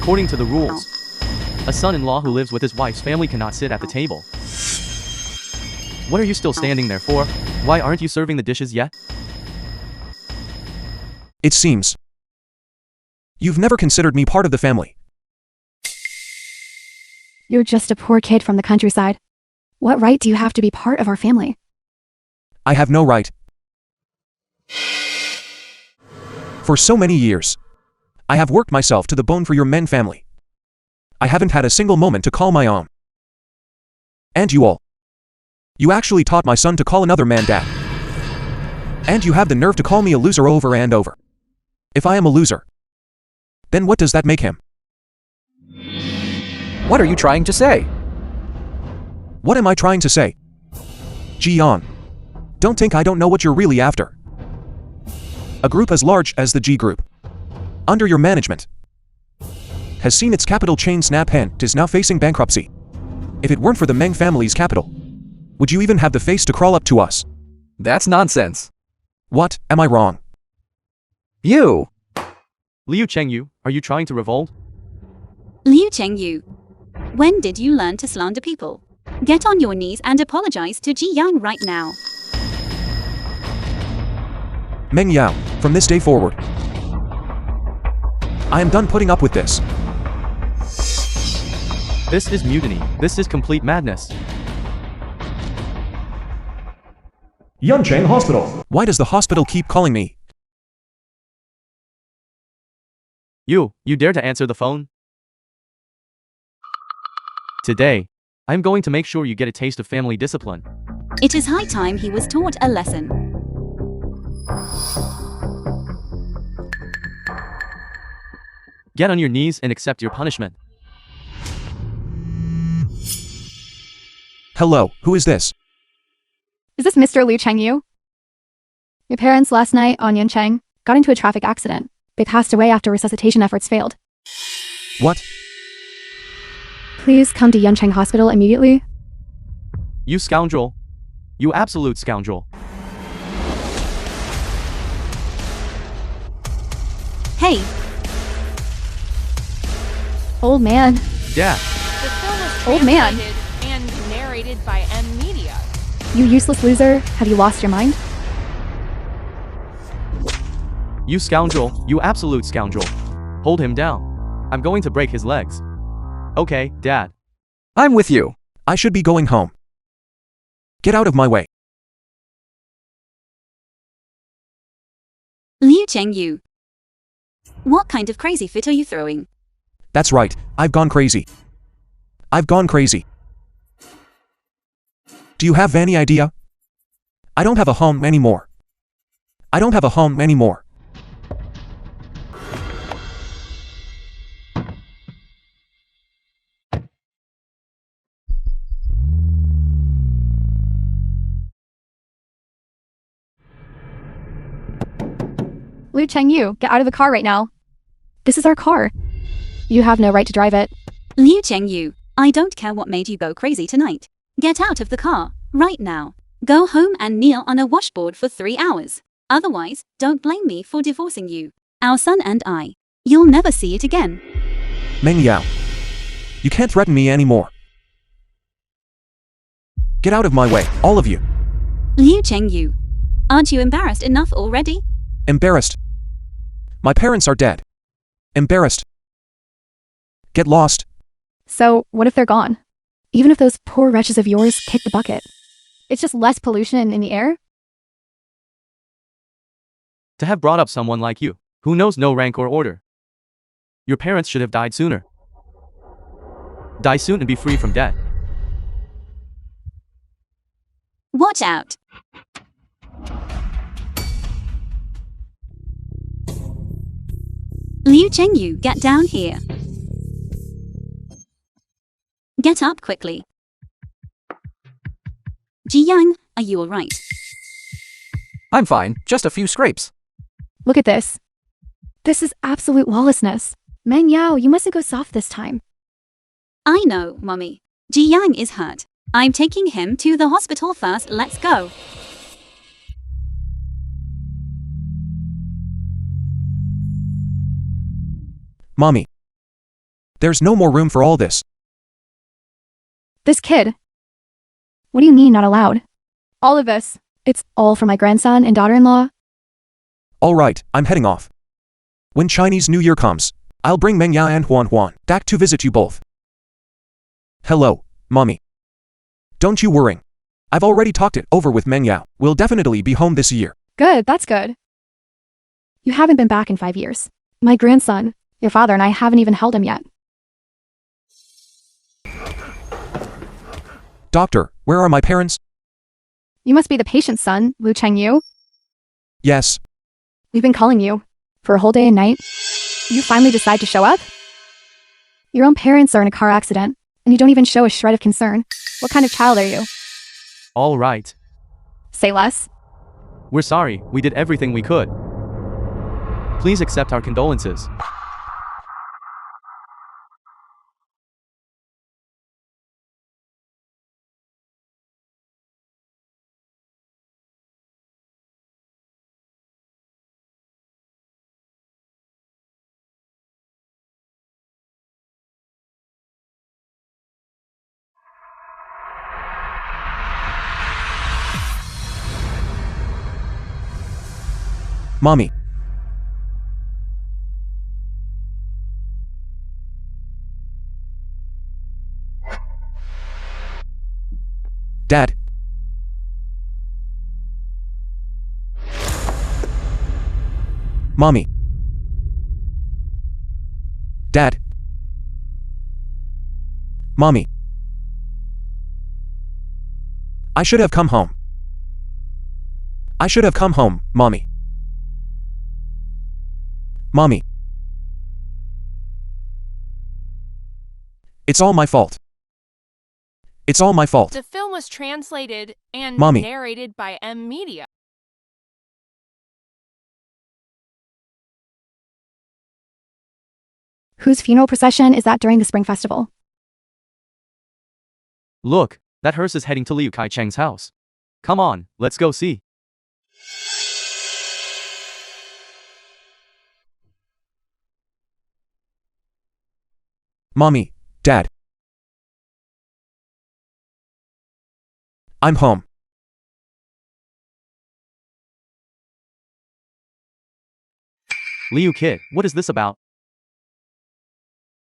according to the rules. A son-in-law who lives with his wife's family cannot sit at the table. What are you still standing there for? Why aren't you serving the dishes yet? It seems you've never considered me part of the family. You're just a poor kid from the countryside. What right do you have to be part of our family? I have no right. For so many years, I have worked myself to the bone for your men family. I haven't had a single moment to call my own. And you all. You actually taught my son to call another man dad. And you have the nerve to call me a loser over and over. If I am a loser, then what does that make him? What are you trying to say? What am I trying to say? Jian, don't think I don't know what you're really after. A group as large as the G Group, under your management, has seen its capital chain snap and is now facing bankruptcy. If it weren't for the Meng family's capital, would you even have the face to crawl up to us? That's nonsense. What, am I wrong? You! Liu Chengyu, are you trying to revolt? Liu Chengyu, when did you learn to slander people? Get on your knees and apologize to Ji Yang right now. Meng Yao, from this day forward, I am done putting up with this. This is mutiny. This is complete madness. Yuncheng Hospital. Why does the hospital keep calling me? You dare to answer the phone? Today, I'm going to make sure you get a taste of family discipline. It is high time he was taught a lesson. Get on your knees and accept your punishment. Hello, who is this? Is this Mr. Liu Chengyu? Your parents last night on Yuncheng got into a traffic accident. They passed away after resuscitation efforts failed. What? Please come to Yuncheng Hospital immediately. You scoundrel. You absolute scoundrel. Hey! Old man. Dad. The film was Old man. translated and narrated by M Media. You useless loser. Have you lost your mind? You scoundrel. You absolute scoundrel. Hold him down. I'm going to break his legs. Okay, Dad. I'm with you. I should be going home. Get out of my way. Liu Chengyu, what kind of crazy fit are you throwing? That's right, I've gone crazy. I've gone crazy. Do you have any idea? I don't have a home anymore. I don't have a home anymore. Liu Chengyu, get out of the car right now. This is our car. You have no right to drive it. Liu Chengyu, I don't care what made you go crazy tonight. Get out of the car, right now. Go home and kneel on a washboard for 3 hours. Otherwise, don't blame me for divorcing you. Our son and I. You'll never see it again. Meng Yao, you can't threaten me anymore. Get out of my way, all of you. Liu Chengyu, aren't you embarrassed enough already? Embarrassed. My parents are dead. Embarrassed. Get lost. So, what if they're gone? Even if those poor wretches of yours kick the bucket. It's just less pollution in the air? To have brought up someone like you, who knows no rank or order. Your parents should have died sooner. Die soon and be free from debt. Watch out. Liu Chengyu, get down here. Get up quickly. Ji Yang, are you alright? I'm fine, just a few scrapes. Look at this. This is absolute lawlessness. Meng Yao, you mustn't go soft this time. I know, Mommy. Ji Yang is hurt. I'm taking him to the hospital first, let's go. Mommy. There's no more room for all this. This kid. What do you mean not allowed? All of this. It's all for my grandson and daughter-in-law. All right, I'm heading off. When Chinese New Year comes, I'll bring Meng Ya and Huan back to visit you both. Hello, Mommy. Don't you worry. I've already talked it over with Meng Ya. We'll definitely be home this year. Good, that's good. You haven't been back in 5 years. My grandson, your father and I haven't even held him yet. Doctor, where are my parents? You must be the patient's son, Liu Chengyu. Yes. We've been calling you for a whole day and night. You finally decide to show up? Your own parents are in a car accident, and you don't even show a shred of concern. What kind of child are you? All right. Say less. We're sorry, we did everything we could. Please accept our condolences. Mommy. Dad. Mommy. Dad. Mommy. I should have come home. I should have come home, Mommy. Mommy. It's all my fault. It's all my fault. The film was translated and Mommy. narrated by M Media. Whose funeral procession is that during the Spring Festival? Look, that hearse is heading to Liu Kai-cheng's house. Come on, let's go see. Mommy, Dad. I'm home. Liu kid, what is this about?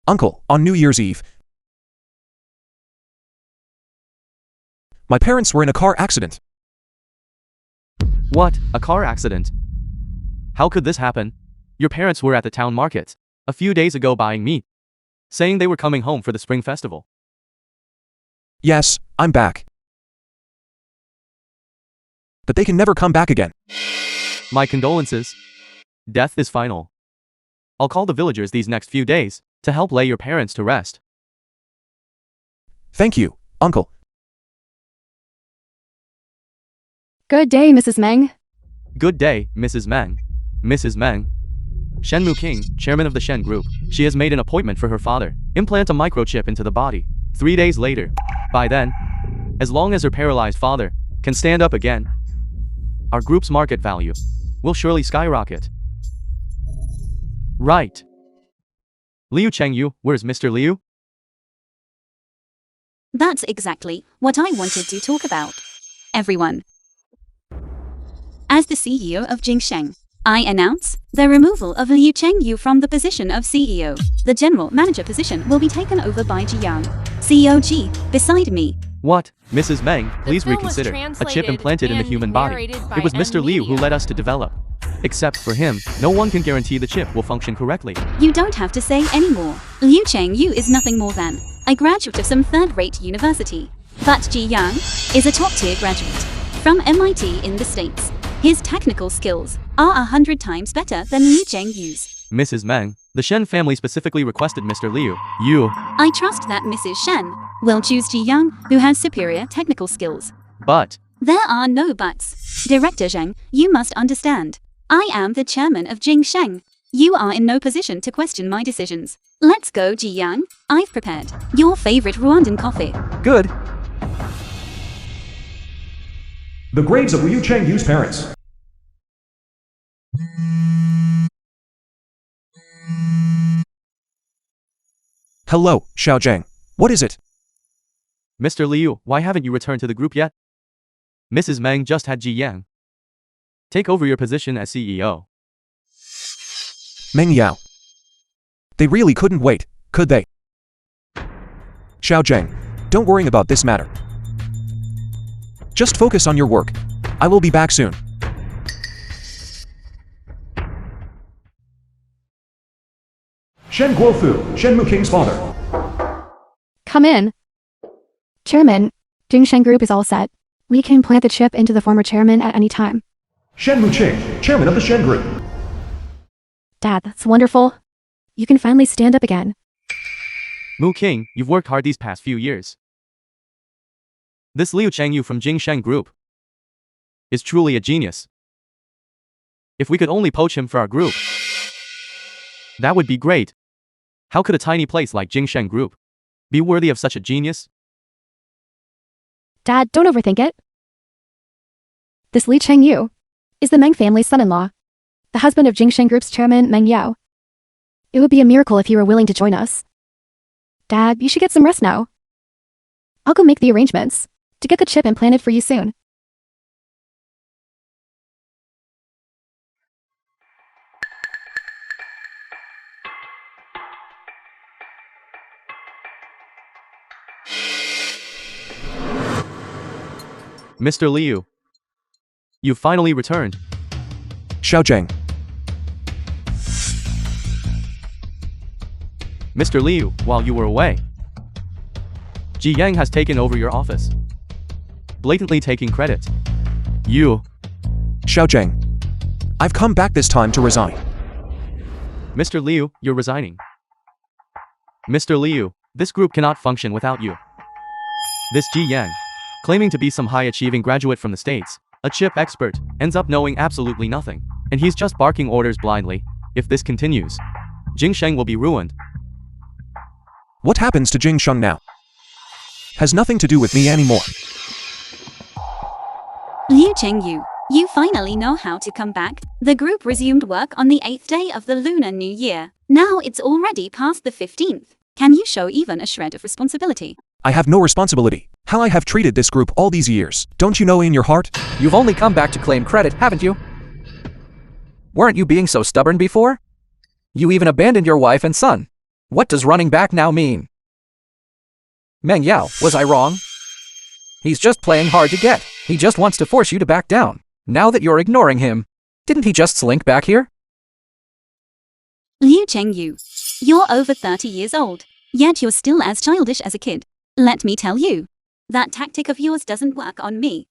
Uncle, on New Year's Eve, my parents were in a car accident. What? A car accident? How could this happen? Your parents were at the town market a few days ago buying meat, saying they were coming home for the Spring Festival. Yes, I'm back. But they can never come back again. My condolences. Death is final. I'll call the villagers these next few days to help lay your parents to rest. Thank you, Uncle. Good day, Mrs. Meng. Good day, Mrs. Meng. Mrs. Meng. Shen Muking, chairman of the Shen Group. She has made an appointment for her father. Implant a microchip into the body. 3 days later. By then, as long as her paralyzed father can stand up again, our group's market value will surely skyrocket. Right. Liu Chengyu, where's Mr. Liu? That's exactly what I wanted to talk about. Everyone. As the CEO of Jingsheng, I announce the removal of Liu Chengyu from the position of CEO. The general manager position will be taken over by Jiang, COG, beside me. What? Mrs. Meng, The please film was reconsider. A chip translated implanted in the and human body. narrated by It was Mr. Liu who Media. led us to develop. Except for him, no one can guarantee the chip will function correctly. You don't have to say anymore. Liu Chengyu is nothing more than a graduate of some third-rate university. But Ji Yang is a top-tier graduate from MIT in the States. His technical skills are 100 times better than Liu Chengyu's. Mrs. Meng, the Shen family specifically requested Mr. Liu. You. I trust that Mrs. Shen will choose Ji Yang, who has superior technical skills. But. There are no buts. Director Zheng, you must understand. I am the chairman of Jingsheng. You are in no position to question my decisions. Let's go, Ji Yang. I've prepared your favorite Rwandan coffee. Good. The graves of Liu Chengyu's parents. Hello, Xiaozhang. What is it? Mr. Liu, why haven't you returned to the group yet? Mrs. Meng just had Ji Yang take over your position as CEO. Meng Yao. They really couldn't wait, could they? Xiaozhang, don't worry about this matter. Just focus on your work. I will be back soon. Shen Guofu, Shenmu King's father. Come in. Chairman, Jingshen Group is all set. We can plant the chip into the former chairman at any time. Shenmu Qing, chairman of the Shen Group. Dad, that's wonderful. You can finally stand up again. Mu King, you've worked hard these past few years. This Liu Chengyu from Jingshen Group is truly a genius. If we could only poach him for our group, that would be great. How could a tiny place like Jingshen Group be worthy of such a genius? Dad, don't overthink it. This Li Chengyu is the Meng family's son-in-law, the husband of Jingshen Group's chairman Meng Yao. It would be a miracle if he were willing to join us. Dad, you should get some rest now. I'll go make the arrangements to get the chip implanted for you soon. Mr. Liu, you finally returned. Xiaozhang. Mr. Liu, while you were away, Ji Yang has taken over your office, blatantly taking credit. You. Xiaozhang. I've come back this time to resign. Mr. Liu, you're resigning. Mr. Liu, this group cannot function without you. This Ji Yang, claiming to be some high-achieving graduate from the States, a chip expert, ends up knowing absolutely nothing. And he's just barking orders blindly. If this continues, Jingsheng will be ruined. What happens to Jingsheng now? Has nothing to do with me anymore. Liu Chengyu, you finally know how to come back. The group resumed work on the 8th day of the Lunar New Year. Now it's already past the 15th. Can you show even a shred of responsibility? I have no responsibility. How I have treated this group all these years. Don't you know in your heart? You've only come back to claim credit, haven't you? Weren't you being so stubborn before? You even abandoned your wife and son. What does running back now mean? Meng Yao, was I wrong? He's just playing hard to get. He just wants to force you to back down. Now that you're ignoring him, didn't he just slink back here? Liu Chengyu, you're over 30 years old, yet you're still as childish as a kid. Let me tell you, that tactic of yours doesn't work on me.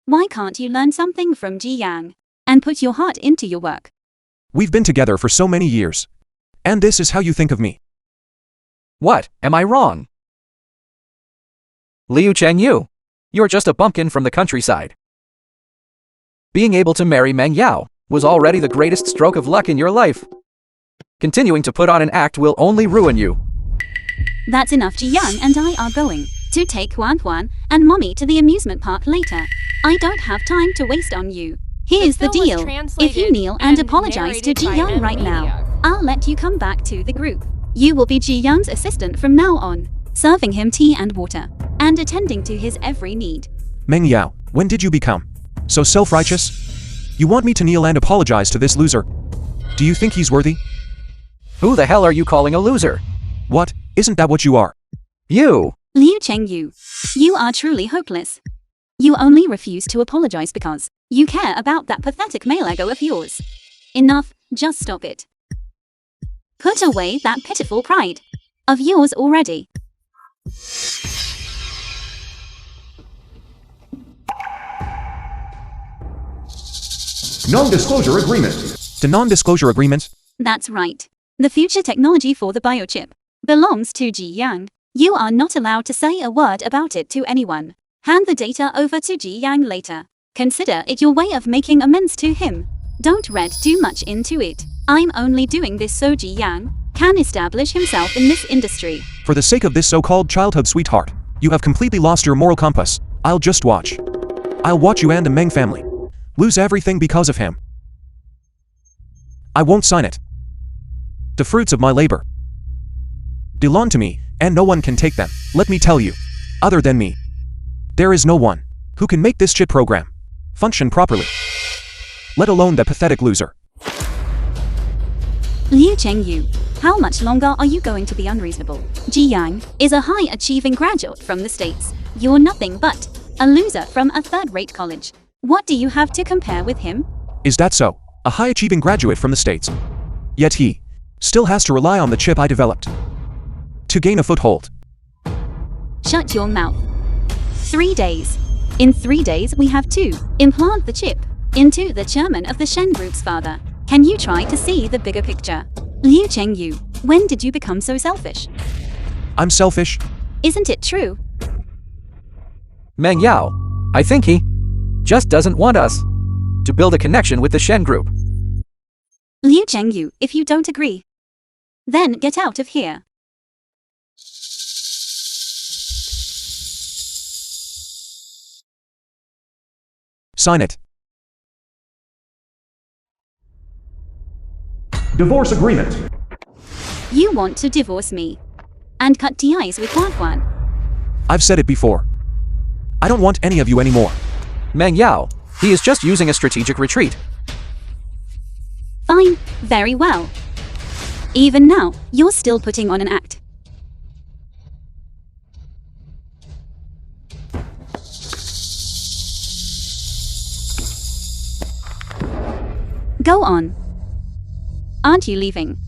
Why can't you learn something from Ji Yang and put your heart into your work? We've been together for so many years. And this is how you think of me. What, am I wrong? Liu Chengyu, you're just a bumpkin from the countryside. Being able to marry Meng Yao was already the greatest stroke of luck in your life. Continuing to put on an act will only ruin you. That's enough. Ji Yang and I are going to take Huan and Mommy to the amusement park later. I don't have time to waste on you. Here's the film was deal. translated If you kneel and and apologize to narrated Ji by Yang M right Media. now, I'll let you come back to the group. You will be Ji Yang's assistant from now on, serving him tea and water, and attending to his every need. Meng Yao, when did you become so self-righteous? You want me to kneel and apologize to this loser? Do you think he's worthy? Who the hell are you calling a loser? What? Isn't that what you are? You! Liu Chengyu, you are truly hopeless. You only refuse to apologize because you care about that pathetic male ego of yours. Enough, just stop it. Put away that pitiful pride of yours already. Non-disclosure agreement. The non-disclosure agreement? That's right. The future technology for the biochip belongs to Ji Yang. You are not allowed to say a word about it to anyone. Hand the data over to Ji Yang later. Consider it your way of making amends to him. Don't read too much into it. I'm only doing this so Ji Yang can establish himself in this industry. For the sake of this so-called childhood sweetheart, you have completely lost your moral compass. I'll just watch. I'll watch you and the Meng family lose everything because of him. I won't sign it. The fruits of my labor belong to me, and no one can take them. Let me tell you. Other than me, there is no one who can make this chip program function properly. Let alone the pathetic loser. Liu Chengyu, how much longer are you going to be unreasonable? Ji Yang is a high-achieving graduate from the States. You're nothing but a loser from a third-rate college. What do you have to compare with him? Is that so? A high-achieving graduate from the States. Yet he still has to rely on the chip I developed to gain a foothold. Shut your mouth. 3 days. In 3 days we have to implant the chip into the chairman of the Shen Group's father. Can you try to see the bigger picture? Liu Chengyu, when did you become so selfish? I'm selfish? Isn't it true? Meng Yao, I think he just doesn't want us to build a connection with the Shen Group. Liu Chengyu, if you don't agree, then get out of here. Sign it. Divorce agreement. You want to divorce me and cut ties with Huan. I've said it before. I don't want any of you anymore. Meng Yao, he is just using a strategic retreat. Fine, very well. Even now, you're still putting on an act. Go on. Aren't you leaving?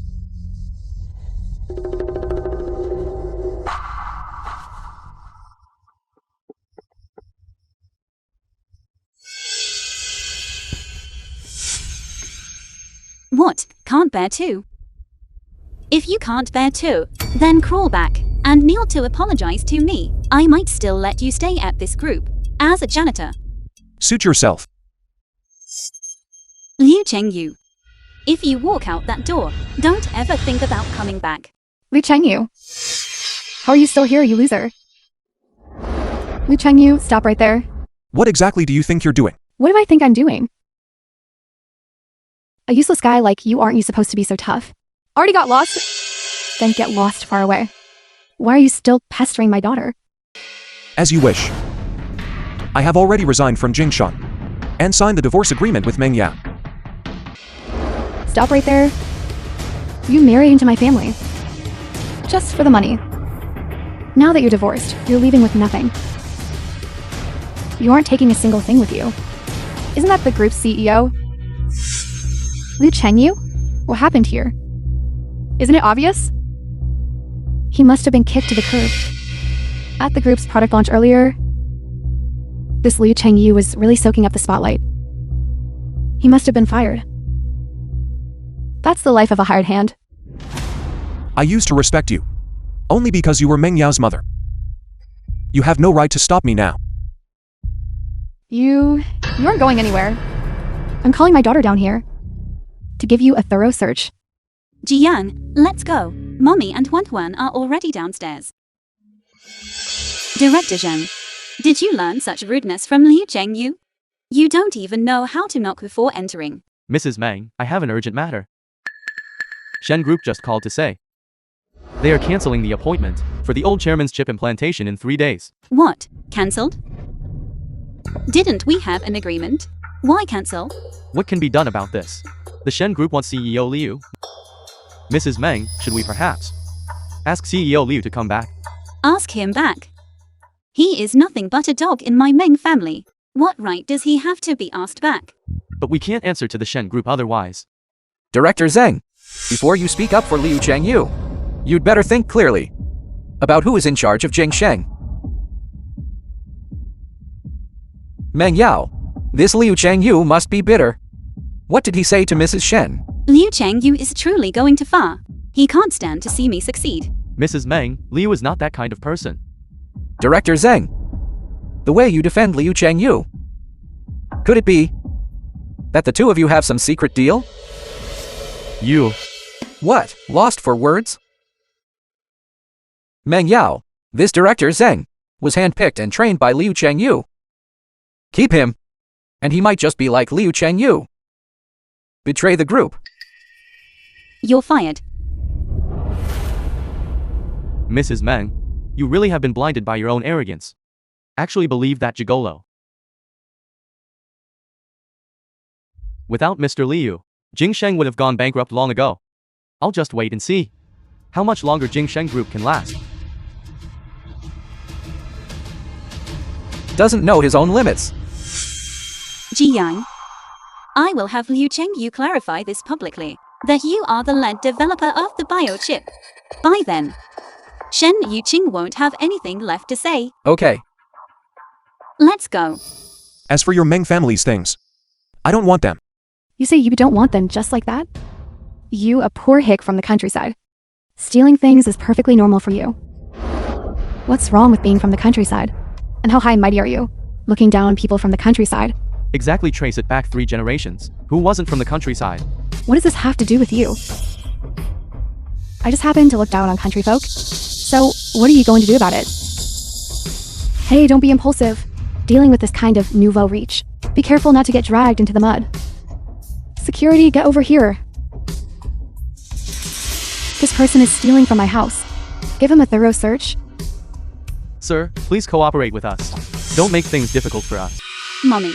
What, can't bear two? If you can't bear two, then crawl back and kneel to apologize to me. I might still let you stay at this group as a janitor. Suit yourself. Liu Chengyu, if you walk out that door, don't ever think about coming back. Liu Chengyu. How are you still here, you loser? Liu Chengyu, stop right there. What exactly do you think you're doing? What do I think I'm doing? A useless guy like you, aren't you supposed to be so tough? Already got lost? Then get lost far away. Why are you still pestering my daughter? As you wish. I have already resigned from Jingshan and signed the divorce agreement with Meng Yao. Stop right there. You married into my family. Just for the money. Now that you're divorced, you're leaving with nothing. You aren't taking a single thing with you. Isn't that the group's CEO? Liu Chengyu? What happened here? Isn't it obvious? He must have been kicked to the curb. At the group's product launch earlier, this Liu Chengyu was really soaking up the spotlight. He must have been fired. That's the life of a hired hand. I used to respect you. Only because you were Meng Yao's mother. You have no right to stop me now. You aren't going anywhere. I'm calling my daughter down here to give you a thorough search. Jiyan, let's go. Mommy and Huan are already downstairs. Director Zheng, did you learn such rudeness from Liu Chengyu? You don't even know how to knock before entering. Mrs. Meng, I have an urgent matter. Shen Group just called to say they are canceling the appointment for the old chairman's chip implantation in 3 days. What? Cancelled? Didn't we have an agreement? Why cancel? What can be done about this? The Shen Group wants CEO Liu. Mrs. Meng, should we perhaps ask CEO Liu to come back? Ask him back. He is nothing but a dog in my Meng family. What right does he have to be asked back? But we can't answer to the Shen Group otherwise. Director Zheng, before you speak up for Liu Chengyu, you'd better think clearly about who is in charge of Jingsheng. Meng Yao, this Liu Chengyu must be bitter. What did he say to Mrs. Shen? Liu Chengyu is truly going too far. He can't stand to see me succeed. Mrs. Meng, Liu is not that kind of person. Director Zheng, the way you defend Liu Chengyu, could it be that the two of you have some secret deal? You. What? Lost for words? Meng Yao, this Director Zheng, was handpicked and trained by Liu Chengyu. Keep him, and he might just be like Liu Chengyu. Betray the group. You're fired. Mrs. Meng, you really have been blinded by your own arrogance. Actually believe that gigolo. Without Mr. Liu, Jingsheng would have gone bankrupt long ago. I'll just wait and see how much longer Jingsheng Group can last. Doesn't know his own limits. Jiyang, I will have Liu Chengyu clarify this publicly, that you are the lead developer of the biochip. By then, Shen Yuqing won't have anything left to say. Okay. Let's go. As for your Meng family's things, I don't want them. You say you don't want them just like that? You, a poor hick from the countryside. Stealing things is perfectly normal for you. What's wrong with being from the countryside? And how high and mighty are you? Looking down on people from the countryside? Exactly, trace it back 3 generations. Who wasn't from the countryside? What does this have to do with you? I just happen to look down on country folk. So, what are you going to do about it? Hey, don't be impulsive. Dealing with this kind of nouveau riche. Be careful not to get dragged into the mud. Security, get over here. This person is stealing from my house. Give him a thorough search. Sir, please cooperate with us. Don't make things difficult for us. Mommy.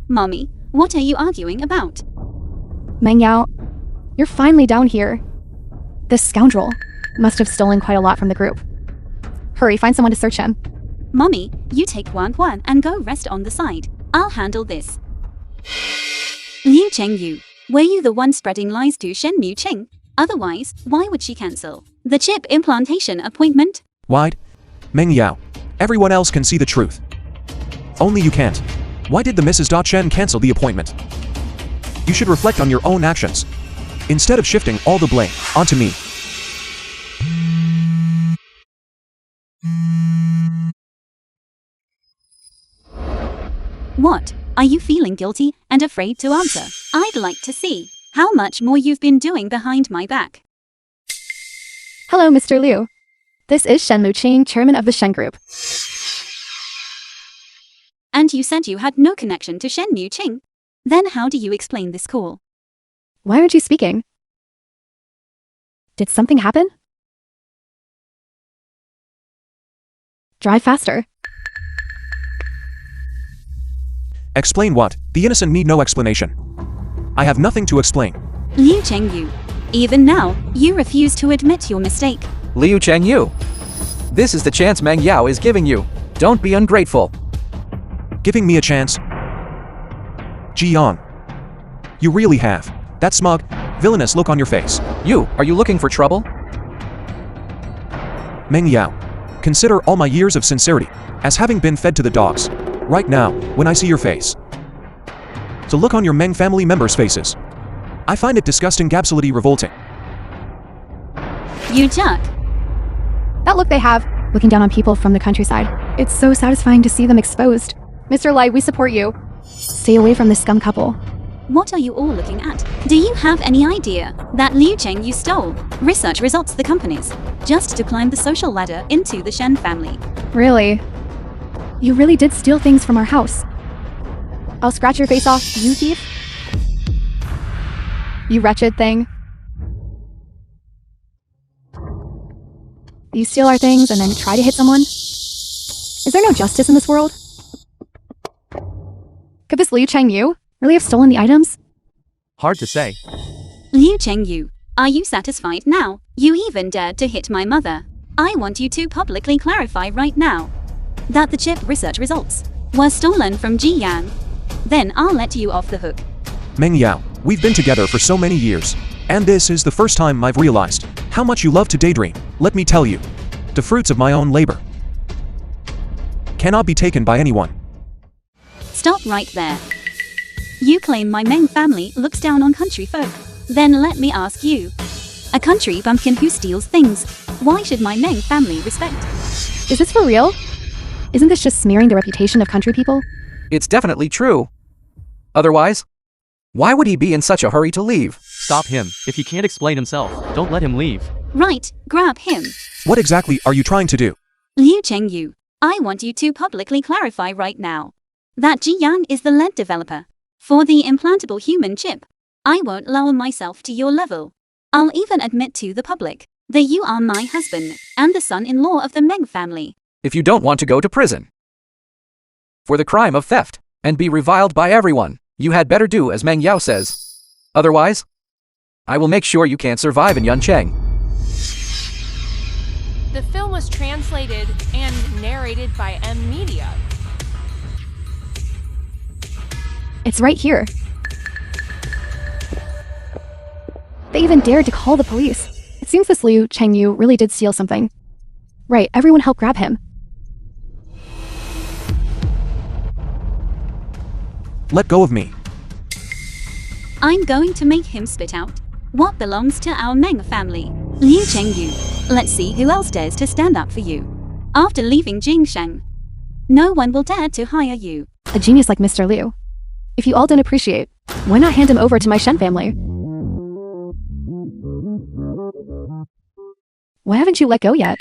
Mommy, what are you arguing about? Meng Yao, you're finally down here. This scoundrel must have stolen quite a lot from the group. Hurry, find someone to search him. Mommy, you take Huan and go rest on the side. I'll handle this. Liu Chengyu, were you the one spreading lies to Shen Yuqing? Otherwise, why would she cancel the chip implantation appointment? Why'd? Meng Yao. Everyone else can see the truth. Only you can't. Why did the Mrs. Chen cancel the appointment? You should reflect on your own actions, instead of shifting all the blame onto me. What? Are you feeling guilty and afraid to answer? I'd like to see how much more you've been doing behind my back. Hello, Mr. Liu. This is Shen Luqing, chairman of the Shen Group. And you said you had no connection to Shen Yuqing. Then how do you explain this call? Why aren't you speaking? Did something happen? Drive faster. Explain what? The innocent need no explanation. I have nothing to explain. Liu Chengyu, even now, you refuse to admit your mistake. Liu Chengyu. This is the chance Meng Yao is giving you. Don't be ungrateful. Giving me a chance? Jian. You really have that smug, villainous look on your face. Are you looking for trouble? Meng Yao. Consider all my years of sincerity as having been fed to the dogs. Right now, when I see your face. To look on your Meng family members' faces. I find it disgusting, absolutely revolting. You jerk. That look they have, looking down on people from the countryside. It's so satisfying to see them exposed. Mr. Lai, we support you. Stay away from this scum couple. What are you all looking at? Do you have any idea that Liu Chengyu stole research results the companies just to climb the social ladder into the Shen family? Really? You really did steal things from our house. I'll scratch your face off, you thief. You wretched thing. You steal our things and then try to hit someone? Is there no justice in this world? Could this Liu Chengyu really have stolen the items? Hard to say. Liu Chengyu, are you satisfied now? You even dared to hit my mother. I want you to publicly clarify right now that the chip research results were stolen from Jiyang. Then I'll let you off the hook. Meng Yao, we've been together for so many years, and this is the first time I've realized how much you love to daydream. Let me tell you, the fruits of my own labor cannot be taken by anyone. Stop right there. You claim my Meng family looks down on country folk. Then let me ask you, a country bumpkin who steals things, why should my Meng family respect? Is this for real? Isn't this just smearing the reputation of country people? It's definitely true. Otherwise, why would he be in such a hurry to leave? Stop him. If he can't explain himself, don't let him leave. Right, grab him. What exactly are you trying to do? Liu Chengyu, I want you to publicly clarify right now that Jiyang is the lead developer for the implantable human chip. I won't lower myself to your level. I'll even admit to the public that you are my husband and the son-in-law of the Meng family. If you don't want to go to prison for the crime of theft and be reviled by everyone, you had better do as Meng Yao says. Otherwise, I will make sure you can't survive in Yuncheng. The film was translated and narrated by M Media. It's right here. They even dared to call the police. It seems this Liu Chengyu really did steal something. Right, everyone help grab him. Let go of me. I'm going to make him spit out what belongs to our Meng family. Liu Chengyu, let's see who else dares to stand up for you. After leaving Jingsheng, no one will dare to hire you. A genius like Mr. Liu. If you all don't appreciate, why not hand him over to my Shen family? Why haven't you let go yet?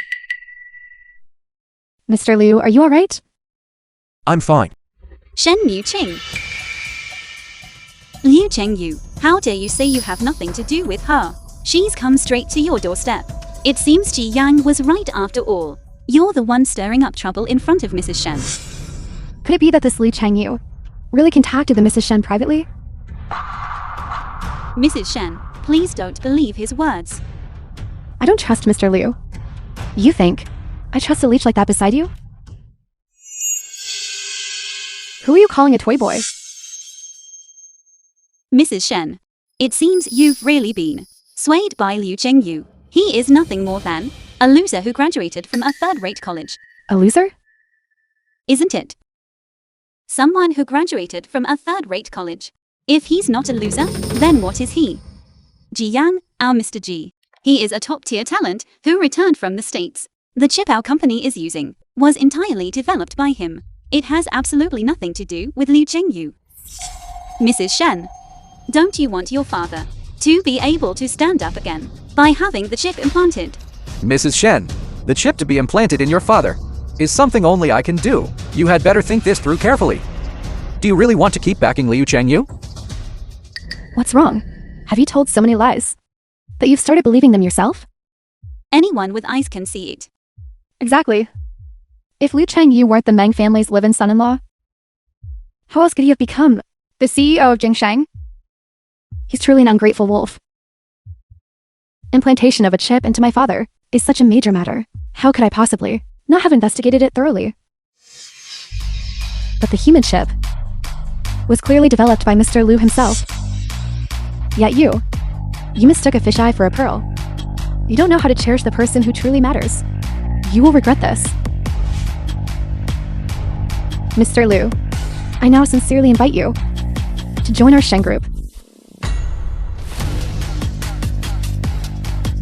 Mr. Liu, are you alright? I'm fine. Shen Muqing. Liu Chengyu, how dare you say you have nothing to do with her? She's come straight to your doorstep. It seems Ji Yang was right after all. You're the one stirring up trouble in front of Mrs. Shen. Could it be that this Liu Chengyu really contacted the Mrs. Shen privately? Mrs. Shen, please don't believe his words. I don't trust Mr. Liu. You think I trust a leech like that beside you? Who are you calling a toy boy? Mrs. Shen, it seems you've really been swayed by Liu Chengyu. He is nothing more than a loser who graduated from a third-rate college. A loser? Isn't it? Someone who graduated from a third-rate college. If he's not a loser, then what is he? Ji Yang, our Mr. Ji. He is a top-tier talent who returned from the States. The chip our company is using was entirely developed by him. It has absolutely nothing to do with Liu Chengyu. Mrs. Shen, don't you want your father to be able to stand up again by having the chip implanted? Mrs. Shen, the chip to be implanted in your father is something only I can do. You had better think this through carefully. Do you really want to keep backing Liu Chengyu? What's wrong? Have you told so many lies that you've started believing them yourself? Anyone with eyes can see it. Exactly. If Liu Chengyu weren't the Meng family's live-in son-in-law, how else could he have become the CEO of Jingsheng? He's truly an ungrateful wolf. Implantation of a chip into my father is such a major matter. How could I possibly not have investigated it thoroughly? But the human chip was clearly developed by Mr. Liu himself. Yet you mistook a fisheye for a pearl. You don't know how to cherish the person who truly matters. You will regret this. Mr. Liu, I now sincerely invite you to join our Shen group.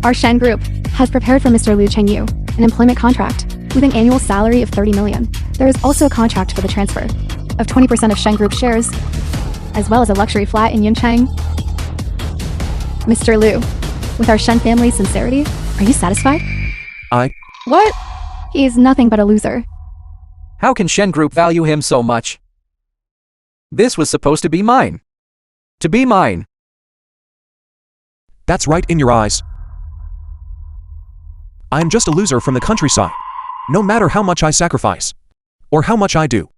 Our Shen group has prepared for Mr. Liu Chengyu an employment contract with an annual salary of 30 million. There is also a contract for the transfer of 20% of Shen Group shares, as well as a luxury flat in Yuncheng. Mr. Liu, with our Shen family's sincerity, are you satisfied? What? He is nothing but a loser. How can Shen Group value him so much? This was supposed to be mine. To be mine. That's right in your eyes. I am just a loser from the countryside. No matter how much I sacrifice, or how much I do,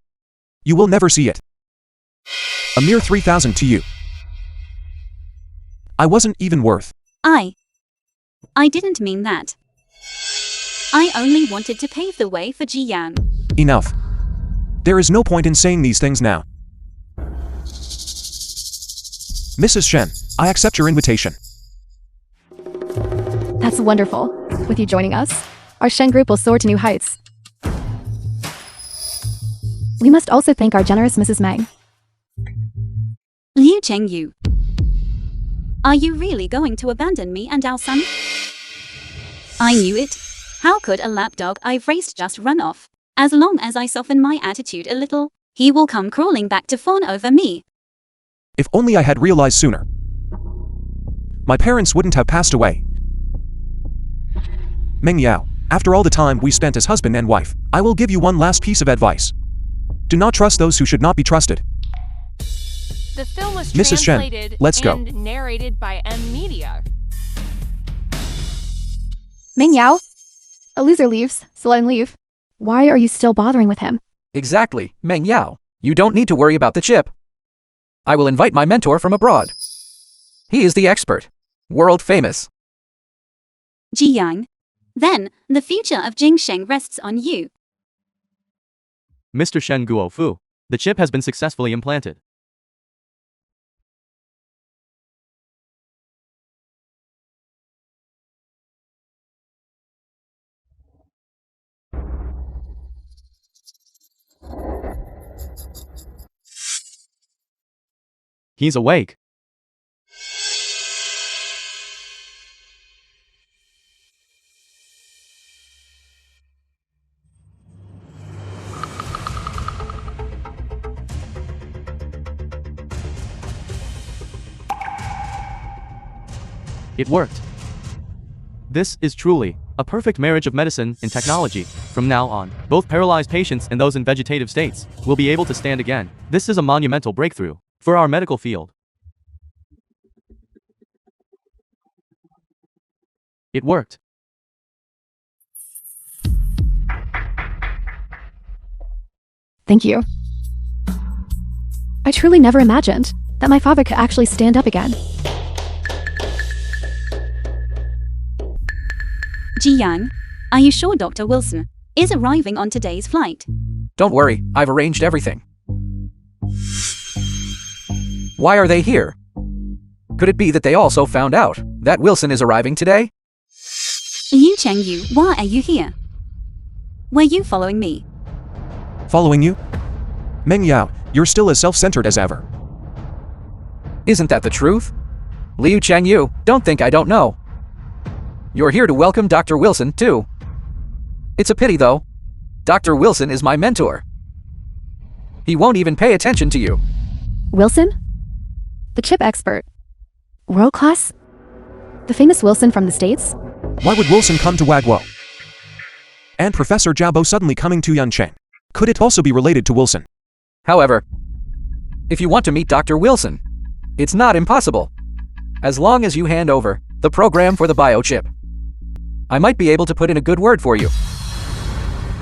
you will never see it. A mere 3,000 to you. I wasn't even worth. I didn't mean that. I only wanted to pave the way for Ji Yang. Enough. There is no point in saying these things now. Mrs. Shen, I accept your invitation. That's wonderful. With you joining us, our Shen group will soar to new heights. We must also thank our generous Mrs. Meng. Liu Chengyu, are you really going to abandon me and our son? I knew it. How could a lapdog I've raised just run off? As long as I soften my attitude a little, he will come crawling back to fawn over me. If only I had realized sooner. My parents wouldn't have passed away. Meng Yao, after all the time we spent as husband and wife, I will give you one last piece of advice. Do not trust those who should not be trusted. The film was Mrs. Shen, translated let's go. and narrated by M Media. Meng Yao? A loser leaves, so let him leave. Why are you still bothering with him? Exactly, Meng Yao. You don't need to worry about the chip. I will invite my mentor from abroad. He is the expert. World famous. Ji Yang. Then, the future of Jingsheng rests on you. Mr. Shen Guofu. The chip has been successfully implanted. He's awake. It worked. This is truly a perfect marriage of medicine and technology. From now on, both paralyzed patients and those in vegetative states will be able to stand again. This is a monumental breakthrough for our medical field. It worked. Thank you. I truly never imagined that my father could actually stand up again. Ji Yang, are you sure Dr. Wilson is arriving on today's flight? Don't worry, I've arranged everything. Why are they here? Could it be that they also found out that Wilson is arriving today? Liu Chengyu, why are you here? Were you following me? Following you? Meng Yao, you're still as self-centered as ever. Isn't that the truth? Liu Chengyu, don't think I don't know. You're here to welcome Dr. Wilson, too. It's a pity, though. Dr. Wilson is my mentor. He won't even pay attention to you. Wilson? The chip expert. World class? The famous Wilson from the States? Why would Wilson come to Wagwo? And Professor Jiabo suddenly coming to Yuncheng. Could it also be related to Wilson? However, if you want to meet Dr. Wilson, it's not impossible. As long as you hand over the program for the biochip, I might be able to put in a good word for you.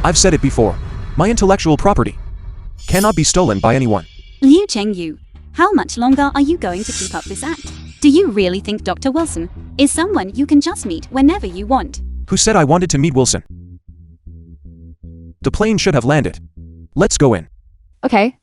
I've said it before. My intellectual property cannot be stolen by anyone. Liu Chengyu, how much longer are you going to keep up this act? Do you really think Dr. Wilson is someone you can just meet whenever you want? Who said I wanted to meet Wilson? The plane should have landed. Let's go in. Okay.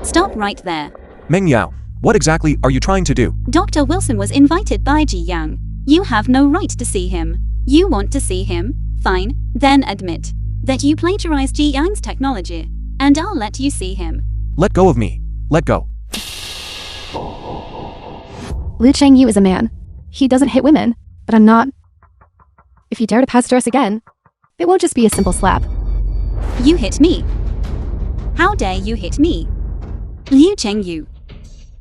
Stop right there. Meng Yao, what exactly are you trying to do? Dr. Wilson was invited by Ji Yang. You have no right to see him. You want to see him? Fine, then admit that you plagiarized Ji Yang's technology, and I'll let you see him. Let go of me. Let go. Liu Chengyu is a man. He doesn't hit women, but I'm not. If you dare to pass to us again, it won't just be a simple slap. You hit me. How dare you hit me? Liu Chengyu,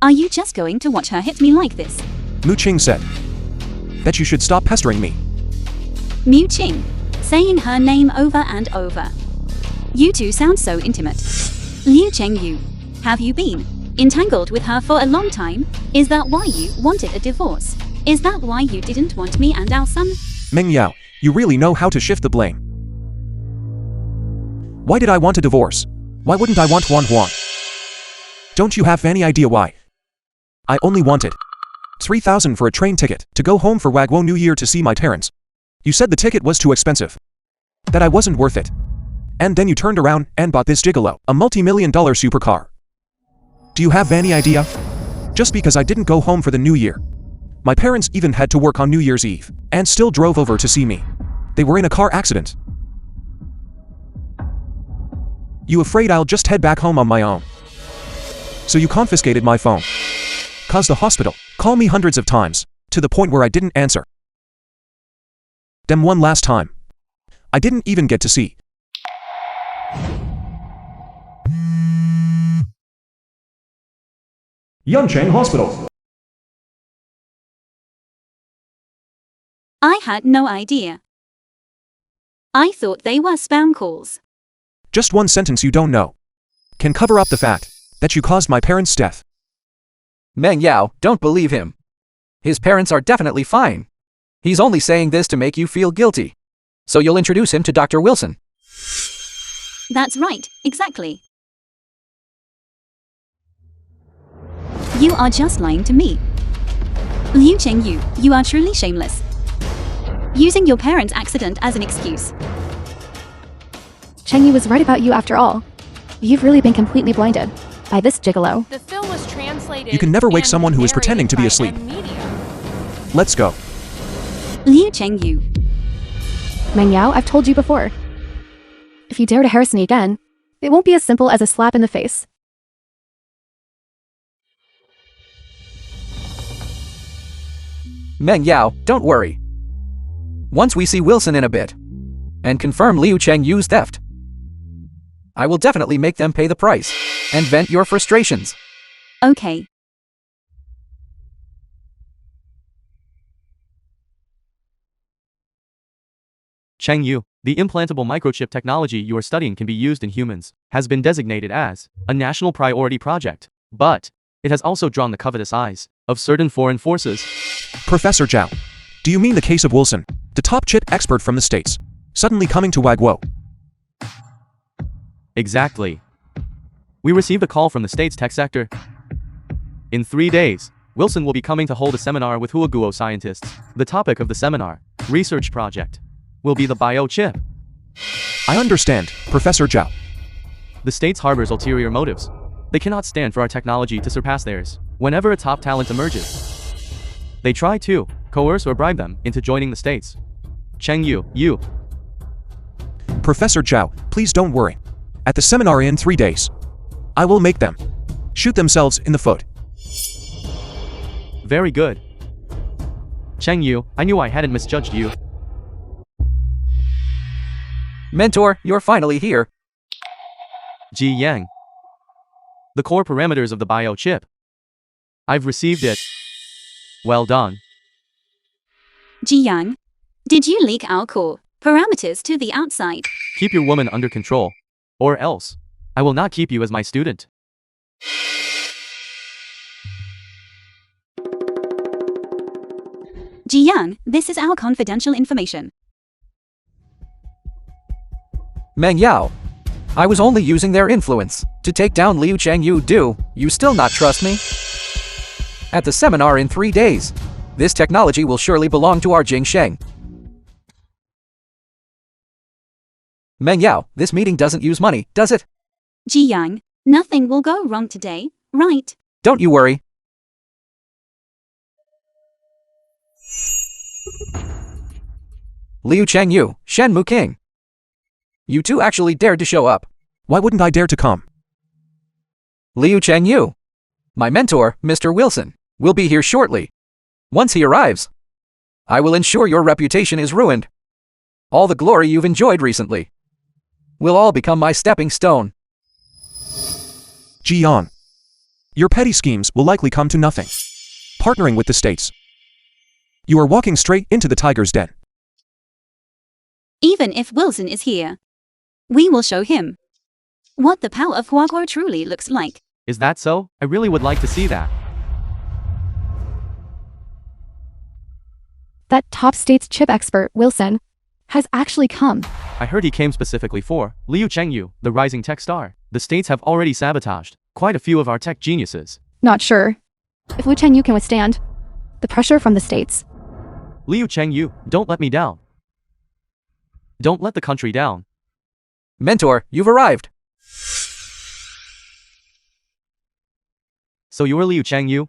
are you just going to watch her hit me like this? Mu Qing said that you should stop pestering me. Mu Qing, saying her name over and over. You two sound so intimate. Liu Chengyu, have you been entangled with her for a long time? Is that why you wanted a divorce? Is that why you didn't want me and our son? Meng Yao, you really know how to shift the blame. Why did I want a divorce? Why wouldn't I want Huan? Don't you have any idea why? I only wanted 3,000 for a train ticket to go home for Wagwo New Year to see my parents. You said the ticket was too expensive, that I wasn't worth it. And then you turned around and bought this gigolo, a multi-million-dollar supercar. Do you have any idea? Just because I didn't go home for the New Year. My parents even had to work on New Year's Eve, and still drove over to see me. They were in a car accident. You afraid I'll just head back home on my own? So you confiscated my phone. Caused the hospital call me hundreds of times, to the point where I didn't answer. Then one last time, I didn't even get to see. Yuncheng Hospital. I had no idea. I thought they were spam calls. Just one sentence you don't know can cover up the fact that you caused my parents' death. Meng Yao, don't believe him. His parents are definitely fine. He's only saying this to make you feel guilty. So you'll introduce him to Dr. Wilson. That's right, exactly. You are just lying to me. Liu Chengyu, you are truly shameless. Using your parents' accident as an excuse. Chengyu was right about you after all. You've really been completely blinded by this gigolo. The film was translated. You can never wake and someone who is pretending to be narrated by asleep. Media. Let's go. Liu Chengyu. Meng Yao, I've told you before. If you dare to harass me again, it won't be as simple as a slap in the face. Meng Yao, don't worry. Once we see Wilson in a bit, and confirm Liu Chengyu's theft, I will definitely make them pay the price, and vent your frustrations. Okay. Chengyu, the implantable microchip technology you are studying can be used in humans, has been designated as a national priority project, but it has also drawn the covetous eyes of certain foreign forces. Professor Zhao, do you mean the case of Wilson, the top chip expert from the States, suddenly coming to Wagwo? Exactly. We received a call from the state's tech sector. In 3 days, Wilson will be coming to hold a seminar with Huaguo scientists. The topic of the seminar, research project, will be the biochip. I understand, Professor Zhao. The states harbors ulterior motives. They cannot stand for our technology to surpass theirs. Whenever a top talent emerges, they try to coerce or bribe them into joining the states. Chengyu, you. Professor Zhao, please don't worry. At the seminar in 3 days, I will make them shoot themselves in the foot. Very good. Chengyu, I knew I hadn't misjudged you. Mentor, you're finally here. Ji Yang. The core parameters of the biochip. I've received it. Well done. Ji Yang, did you leak our core parameters to the outside? Keep your woman under control, or else I will not keep you as my student. Ji Yang, this is our confidential information. Meng Yao, I was only using their influence to take down Liu Chengyu. Do you still not trust me? At the seminar in 3 days, this technology will surely belong to our Jingsheng. Meng Yao, this meeting doesn't use money, does it? Ji Yang, nothing will go wrong today, right? Don't you worry. Liu Chengyu, Shenmu King. You two actually dared to show up. Why wouldn't I dare to come? Liu Chengyu, my mentor, Mr. Wilson, will be here shortly. Once he arrives, I will ensure your reputation is ruined. All the glory you've enjoyed recently will all become my stepping stone. Jian, your petty schemes will likely come to nothing. Partnering with the states, you are walking straight into the tiger's den. Even if Wilson is here, we will show him what the power of Huaguo truly looks like. Is that so? I really would like to see that. That top state's chip expert, Wilson, has actually come. I heard he came specifically for Liu Chengyu, the rising tech star. The states have already sabotaged quite a few of our tech geniuses. Not sure if Liu Chengyu can withstand the pressure from the states. Liu Chengyu, don't let me down. Don't let the country down. Mentor, you've arrived. So you're Liu Chengyu?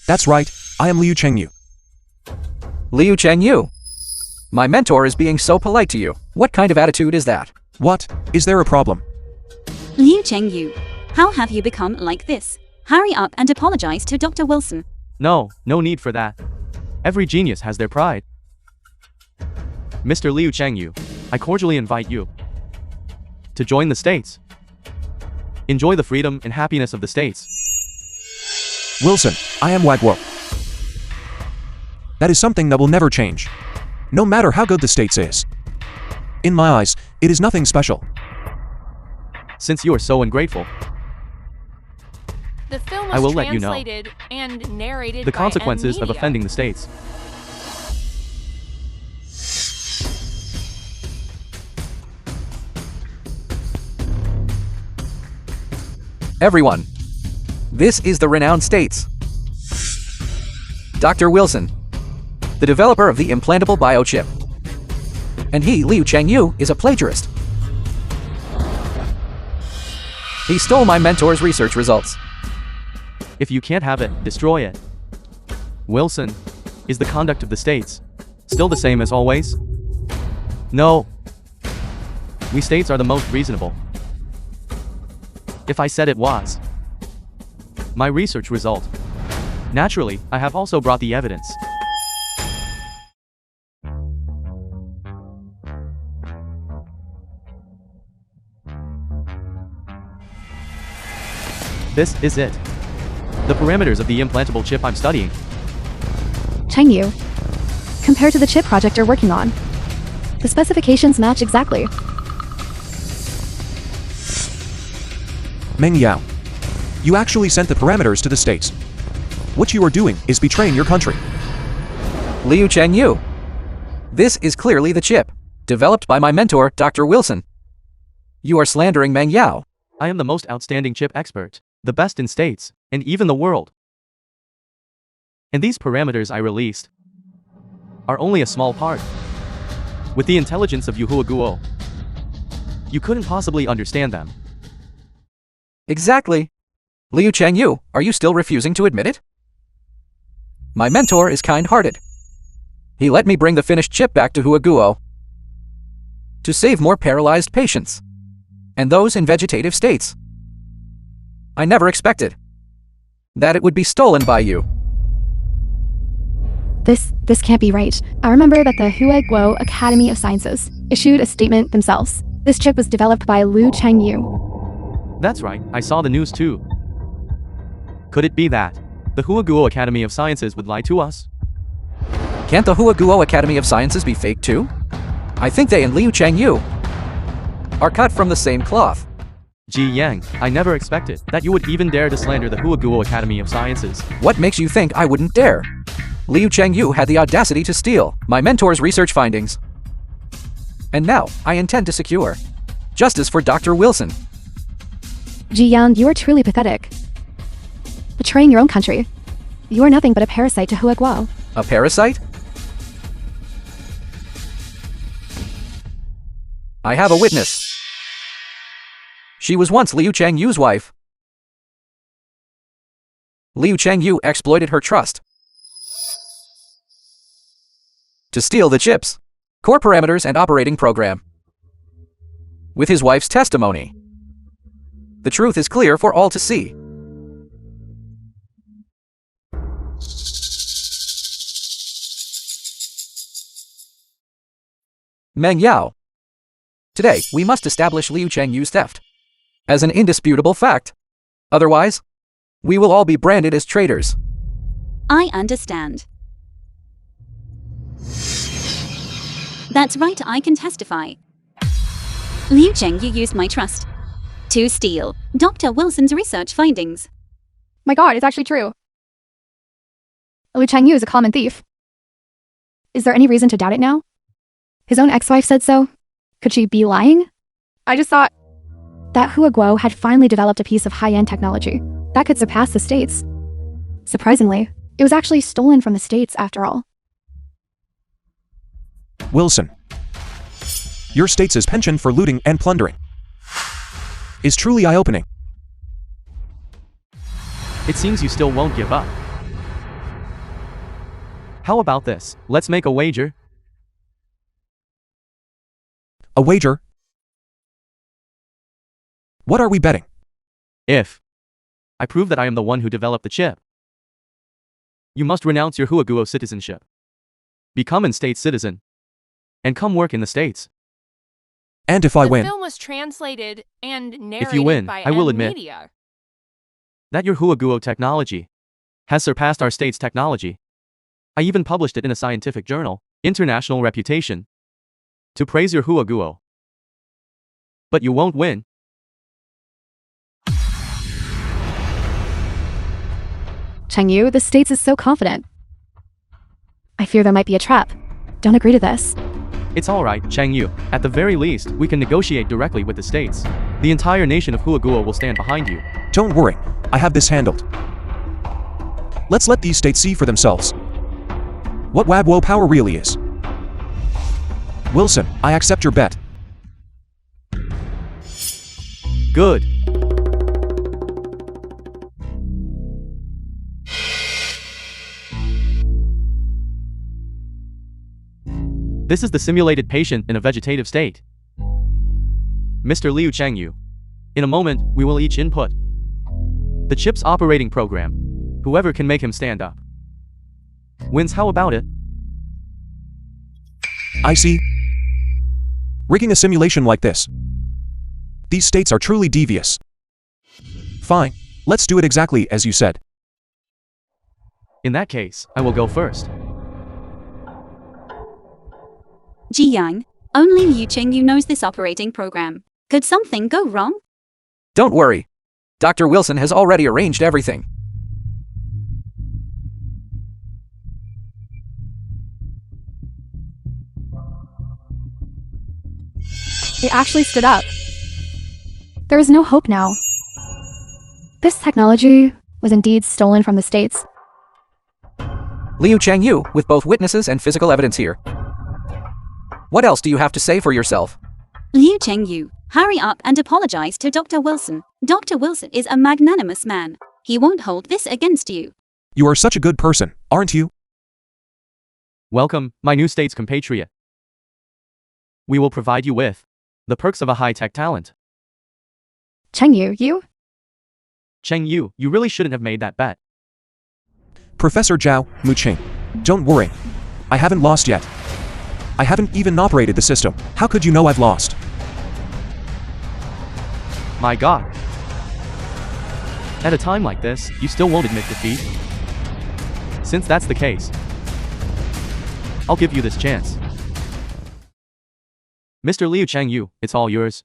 That's right, I am Liu Chengyu. Liu Chengyu, my mentor is being so polite to you. What kind of attitude is that? What? Is there a problem? Liu Chengyu, how have you become like this? Hurry up and apologize to Dr. Wilson. No need for that. Every genius has their pride. Mr. Liu Chengyu, I cordially invite you to join the states. Enjoy the freedom and happiness of the states. Wilson, I am Wagwo. That is something that will never change. No matter how good the states is. In my eyes, it is nothing special. Since you are so ungrateful, The film I was will let you know translated and narrated the by consequences of media. offending the states. Everyone, this is the renowned States. Dr. Wilson, the developer of the implantable biochip. And he, Liu Chengyu, is a plagiarist. He stole my mentor's research results. If you can't have it, destroy it. Wilson, is the conduct of the states still the same as always? No. We states are the most reasonable. If I said it was my research result, naturally, I have also brought the evidence. This is it. The parameters of the implantable chip I'm studying. Chengyu. Compared to the chip project you're working on, the specifications match exactly. Meng Yao. You actually sent the parameters to the states. What you are doing is betraying your country. Liu Chengyu. This is clearly the chip, developed by my mentor, Dr. Wilson. You are slandering Meng Yao. I am the most outstanding chip expert, the best in states, and even the world. And these parameters I released are only a small part. With the intelligence of Yuhua Guo, you couldn't possibly understand them. Exactly. Liu Chengyu, are you still refusing to admit it? My mentor is kind-hearted. He let me bring the finished chip back to Huaguo to save more paralyzed patients and those in vegetative states. I never expected that it would be stolen by you. This can't be right. I remember that the Huaguo Academy of Sciences issued a statement themselves. This chip was developed by Liu Chengyu. That's right, I saw the news too. Could it be that the Huaguo Academy of Sciences would lie to us? Can't the Huaguo Academy of Sciences be fake too? I think they and Liu Chengyu are cut from the same cloth. Ji Yang, I never expected that you would even dare to slander the Huaguo Academy of Sciences. What makes you think I wouldn't dare? Liu Chengyu had the audacity to steal my mentor's research findings. And now, I intend to secure justice for Dr. Wilson. Ji Yan, you are truly pathetic. Betraying your own country. You are nothing but a parasite to Huaguo. A parasite? I have a witness. She was once Liu Chengyu's wife. Liu Chengyu exploited her trust to steal the chips, core parameters, and operating program. With his wife's testimony, the truth is clear for all to see. Meng Yao. Today, we must establish Liu Chengyu's theft as an indisputable fact. Otherwise, we will all be branded as traitors. I understand. That's right, I can testify. Liu Chengyu used my trust to steal Dr. Wilson's research findings. My god, it's actually true. Liu Chengyu is a common thief. Is there any reason to doubt it now? His own ex-wife said so. Could she be lying? I just thought that Huaguo had finally developed a piece of high-end technology that could surpass the States. Surprisingly, it was actually stolen from the States after all. Wilson. Your state's penchant for looting and plundering is truly eye-opening. It seems you still won't give up. How about this? Let's make a wager. A wager? What are we betting? If I prove that I am the one who developed the chip, you must renounce your Huaguo citizenship, become an state citizen, and come work in the States. And if I The win, film was translated and narrated If you win, by I will admit media. that your Huaguo technology has surpassed our state's technology. I even published it in a scientific journal, International Reputation, to praise your Huaguo. But you won't win. Chengyu, the States is so confident. I fear there might be a trap. Don't agree to this. It's alright, Cheng Yu. At the very least, we can negotiate directly with the states. The entire nation of Huaguo will stand behind you. Don't worry, I have this handled. Let's let these states see for themselves what Wabwo power really is. Wilson, I accept your bet. Good. This is the simulated patient in a vegetative state. Mr. Liu Chengyu. In a moment, we will each input the chip's operating program. Whoever can make him stand up wins. How about it? I see. Rigging a simulation like this. These states are truly devious. Fine, let's do it exactly as you said. In that case, I will go first. Jiang, only Liu Chengyu knows this operating program. Could something go wrong? Don't worry. Dr. Wilson has already arranged everything. It actually stood up. There is no hope now. This technology was indeed stolen from the States. Liu Chengyu, with both witnesses and physical evidence here. What else do you have to say for yourself? Liu Chengyu, hurry up and apologize to Dr. Wilson. Dr. Wilson is a magnanimous man. He won't hold this against you. You are such a good person, aren't you? Welcome, my new state's compatriot. We will provide you with the perks of a high-tech talent. Chengyu, you? Cheng Yu, you really shouldn't have made that bet. Professor Zhao, Muqing. Don't worry. I haven't lost yet. I haven't even operated the system. How could you know I've lost? My god. At a time like this, you still won't admit defeat? Since that's the case, I'll give you this chance. Mr. Liu Chengyu, it's all yours.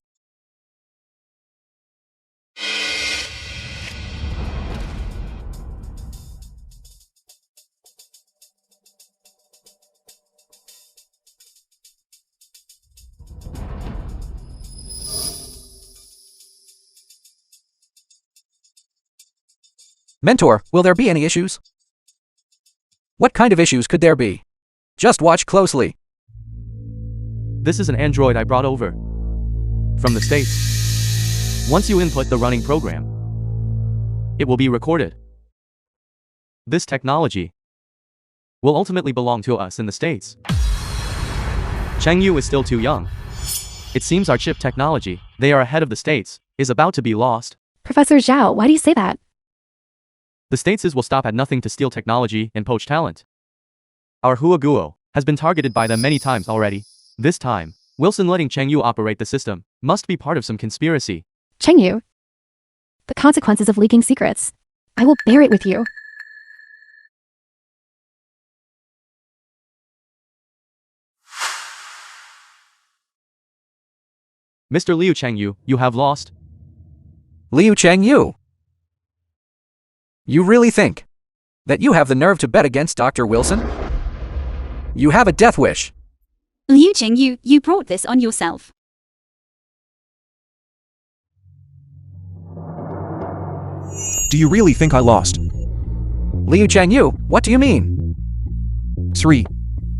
Mentor, will there be any issues? What kind of issues could there be? Just watch closely. This is an android I brought over from the States. Once you input the running program, it will be recorded. This technology will ultimately belong to us in the States. Cheng Yu is still too young. It seems our chip technology, they are ahead of the States, is about to be lost. Professor Zhao, why do you say that? The States will stop at nothing to steal technology and poach talent. Our Huaguo has been targeted by them many times already. This time, Wilson letting Cheng Yu operate the system must be part of some conspiracy. Chengyu. The consequences of leaking secrets. I will bear it with you. Mr. Liu Chengyu, you have lost. Liu Chengyu. You really think that you have the nerve to bet against Dr. Wilson? You have a death wish. Liu Chengyu, you brought this on yourself. Do you really think I lost? Liu Chengyu, what do you mean? 3,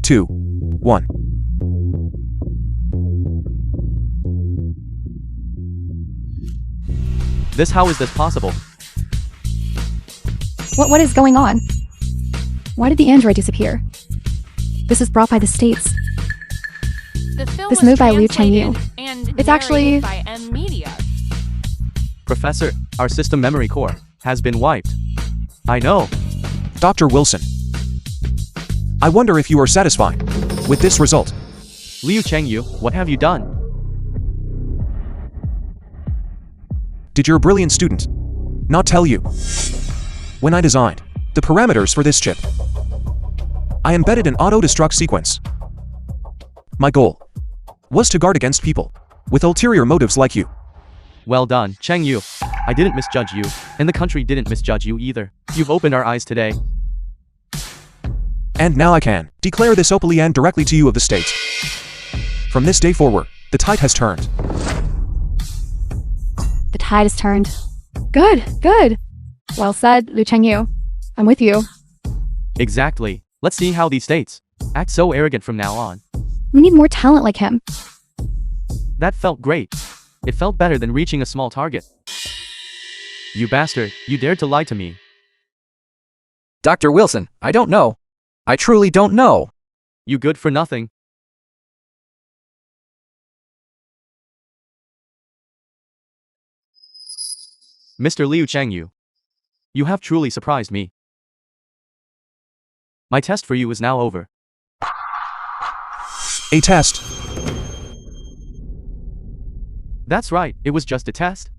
2, 1. How is this possible? What is going on? Why did the android disappear? This is brought by the States. The film This was move by Liu Chengyu. translated and It's actually- narrated by M Media. Professor, our system memory core has been wiped. I know. Dr. Wilson. I wonder if you are satisfied with this result. Liu Chengyu, what have you done? Did your brilliant student not tell you? When I designed the parameters for this chip, I embedded an auto-destruct sequence. My goal was to guard against people with ulterior motives like you. Well done, Cheng Yu. I didn't misjudge you, and the country didn't misjudge you either. You've opened our eyes today. And now I can declare this openly and directly to you of the States. From this day forward, the tide has turned. The tide has turned. Good, good. Well said, Liu Chengyu. I'm with you. Exactly. Let's see how these states act so arrogant from now on. We need more talent like him. That felt great. It felt better than reaching a small target. You bastard, you dared to lie to me. Dr. Wilson, I don't know. I truly don't know. You good for nothing. Mr. Liu Chengyu. You have truly surprised me. My test for you is now over. A test. That's right, it was just a test.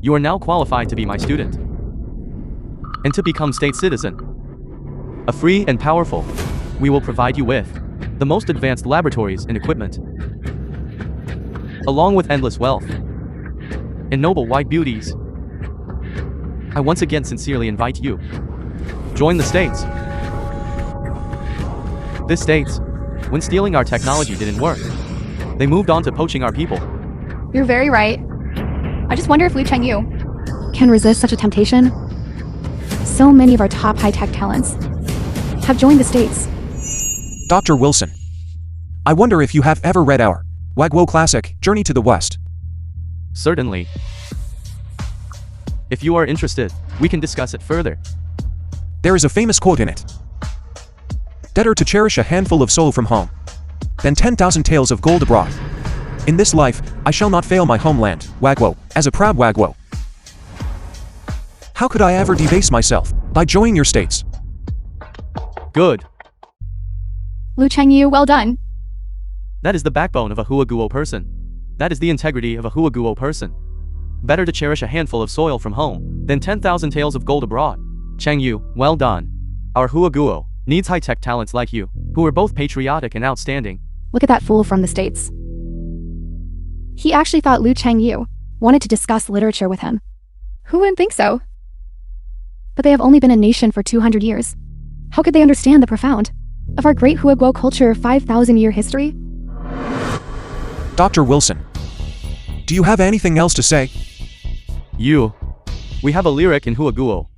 You are now qualified to be my student. And to become state citizen. A free and powerful. We will provide you with the most advanced laboratories and equipment. Along with endless wealth. And noble white beauties. I once again sincerely invite you. Join the states. This states, when stealing our technology didn't work, they moved on to poaching our people. You're very right. I just wonder if Liu Chengyu can resist such a temptation. So many of our top high-tech talents have joined the States. Dr. Wilson. I wonder if you have ever read our Wagwo classic, Journey to the West. Certainly. If you are interested, we can discuss it further. There is a famous quote in it. Better to cherish a handful of soul from home than 10,000 tales of gold abroad. In this life, I shall not fail my homeland, Wagwo, as a proud Wagwo. How could I ever debase myself by joining your states? Good. Liu Chengyu, well done. That is the backbone of a Huaguo person. That is the integrity of a Huaguo person. Better to cherish a handful of soil from home than 10,000 tales of gold abroad. Cheng Yu, well done. Our Huaguo needs high-tech talents like you, who are both patriotic and outstanding. Look at that fool from the States. He actually thought Liu Chengyu wanted to discuss literature with him. Who wouldn't think so? But they have only been a nation for 200 years. How could they understand the profound of our great Huaguo culture 5,000-year history? Dr. Wilson. Do you have anything else to say? We have a lyric in Huaguo.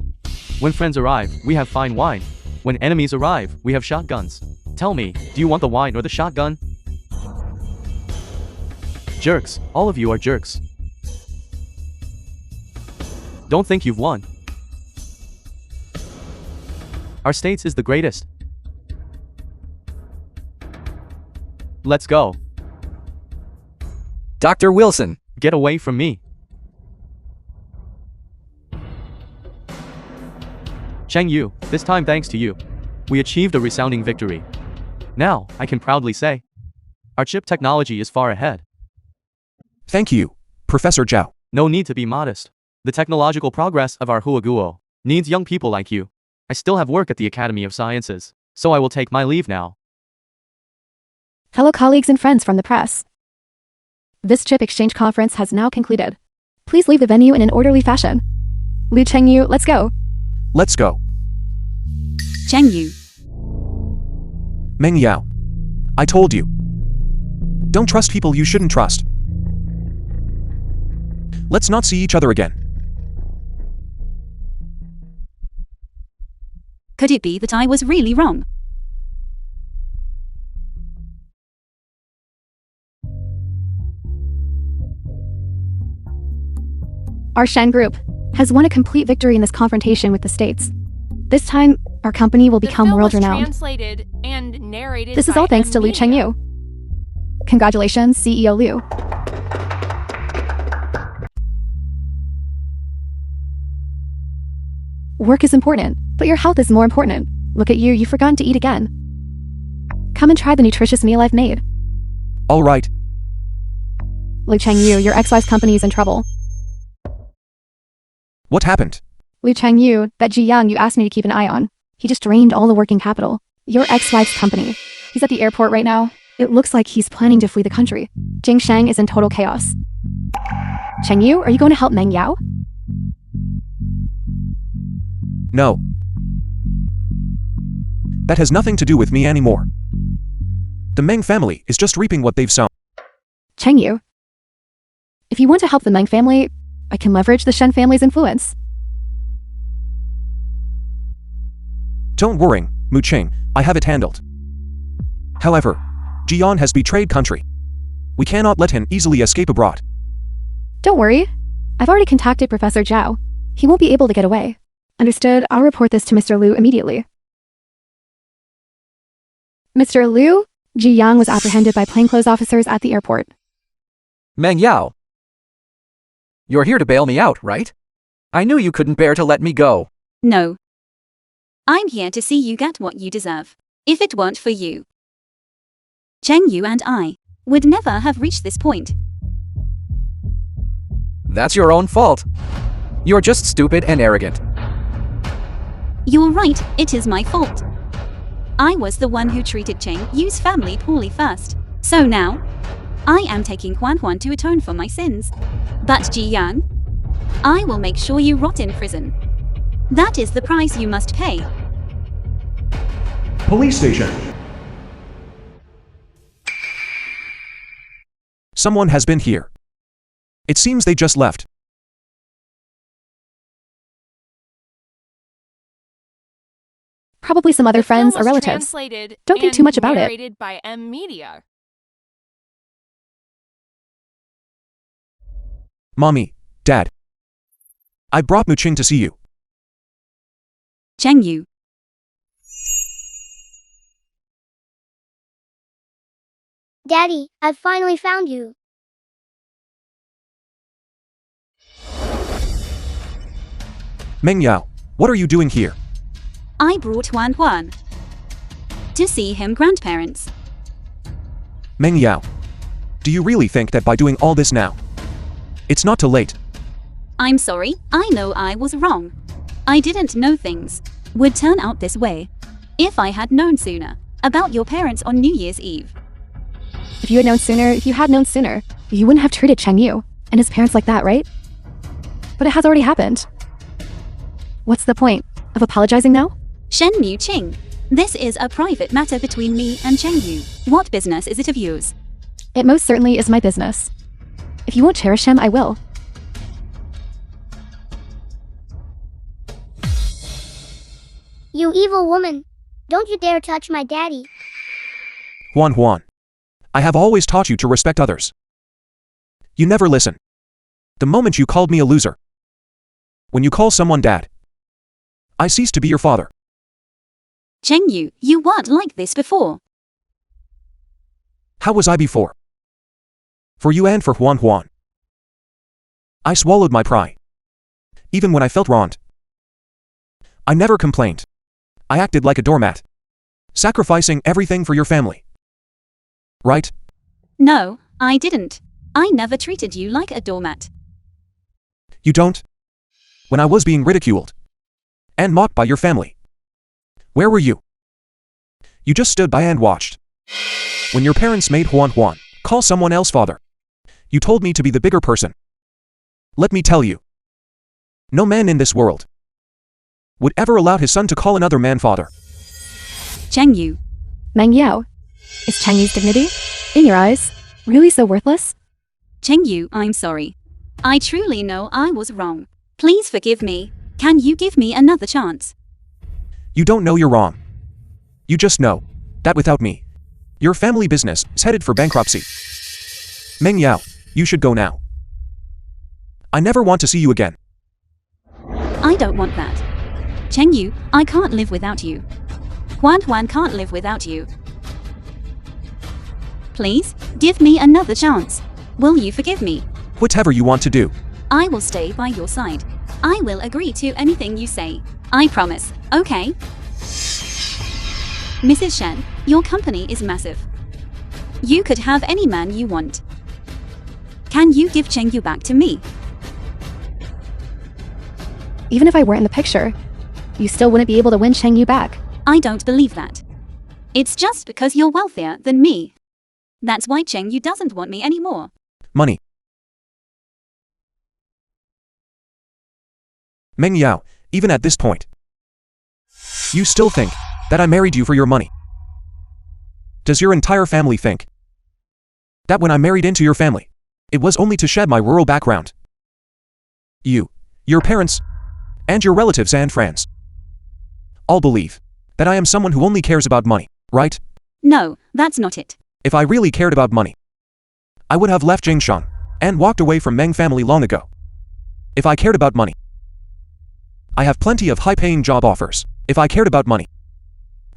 When friends arrive, we have fine wine. When enemies arrive, we have shotguns. Tell me, do you want the wine or the shotgun? Jerks, all of you are jerks. Don't think you've won. Our states is the greatest. Let's go. Dr. Wilson. Get away from me. Cheng Yu, this time thanks to you, we achieved a resounding victory. Now, I can proudly say, our chip technology is far ahead. Thank you, Professor Zhao. No need to be modest. The technological progress of our Huaguo needs young people like you. I still have work at the Academy of Sciences, so I will take my leave now. Hello colleagues and friends from the press. This chip exchange conference has now concluded. Please leave the venue in an orderly fashion. Liu Chengyu, let's go. Let's go. Cheng Yu. Meng Yao. I told you. Don't trust people you shouldn't trust. Let's not see each other again. Could it be that I was really wrong? Our Shen Group has won a complete victory in this confrontation with the States. This time, our company will become world-renowned. Translated and narrated. This is all thanks to Liu Chengyu. Congratulations, CEO Liu. Work is important, but your health is more important. Look at you, you've forgotten to eat again. Come and try the nutritious meal I've made. All right. Liu Chengyu, your ex-wife's company is in trouble. What happened? Liu Chengyu, that Ji Yang you asked me to keep an eye on. He just drained all the working capital. Your ex-wife's company. He's at the airport right now. It looks like he's planning to flee the country. Jing Sheng is in total chaos. Cheng Yu, are you going to help Meng Yao? No. That has nothing to do with me anymore. The Meng family is just reaping what they've sown. Cheng Yu, if you want to help the Meng family, I can leverage the Shen family's influence. Don't worry, Mu Qing, I have it handled. However, Jian has betrayed country. We cannot let him easily escape abroad. Don't worry. I've already contacted Professor Zhao. He won't be able to get away. Understood, I'll report this to Mr. Liu immediately. Mr. Liu, Ji Yang was apprehended by plainclothes officers at the airport. Meng Yao. You're here to bail me out, right? I knew you couldn't bear to let me go. No. I'm here to see you get what you deserve. If it weren't for you, Cheng Yu and I would never have reached this point. That's your own fault. You're just stupid and arrogant. You're right, it is my fault. I was the one who treated Cheng Yu's family poorly first. So now, I am taking Huan Huan to atone for my sins. But Ji Yang, I will make sure you rot in prison. That is the price you must pay. Police station. Someone has been here. It seems they just left. Probably some other The film friends or was relatives. translated Don't think too and much about it. narrated by M Media. Mommy, Dad. I brought Mu Qing to see you. Cheng Yu. Daddy, I've finally found you. Meng Yao, what are you doing here? I brought Huan Huan to see him grandparents. Meng Yao, do you really think that by doing all this now, it's not too late? I'm sorry, I know I was wrong. I didn't know things would turn out this way. If I had known sooner about your parents on New Year's Eve. If you had known sooner, you wouldn't have treated Cheng Yu and his parents like that, right? But it has already happened. What's the point of apologizing now? Shen Mu Qing, this is a private matter between me and Cheng Yu. What business is it of yours? It most certainly is my business. If you won't cherish him, I will. You evil woman. Don't you dare touch my daddy. Huan Huan, I have always taught you to respect others. You never listen. The moment you called me a loser. When you call someone dad, I cease to be your father. Cheng Yu, you weren't like this before. How was I before? For you and for Huan Huan. I swallowed my pride. Even when I felt wronged. I never complained. I acted like a doormat. Sacrificing everything for your family. Right? No, I didn't. I never treated you like a doormat. You don't? When I was being ridiculed and mocked by your family, where were you? You just stood by and watched. When your parents made Huan Huan call someone else father, you told me to be the bigger person. Let me tell you, no man in this world would ever allow his son to call another man father. Cheng Yu. Meng Yao, is Cheng Yu's dignity, in your eyes, really so worthless? Cheng Yu, I'm sorry. I truly know I was wrong. Please forgive me. Can you give me another chance? You don't know you're wrong. You just know that without me, your family business is headed for bankruptcy. Meng Yao, you should go now. I never want to see you again. I don't want that. Cheng Yu, I can't live without you. Huan Huan can't live without you. Please, give me another chance. Will you forgive me? Whatever you want to do. I will stay by your side. I will agree to anything you say. I promise, okay? Mrs. Shen, your company is massive. You could have any man you want. Can you give Cheng Yu back to me? Even if I weren't in the picture, you still wouldn't be able to win Cheng Yu back. I don't believe that. It's just because you're wealthier than me. That's why Cheng Yu doesn't want me anymore. Money. Meng Yao, even at this point, you still think that I married you for your money. Does your entire family think that when I married into your family, it was only to shed my rural background? You, your parents, and your relatives and friends all believe that I am someone who only cares about money, right? No, that's not it. If I really cared about money, I would have left Jingshan and walked away from Meng family long ago. If I cared about money, I have plenty of high-paying job offers. If I cared about money,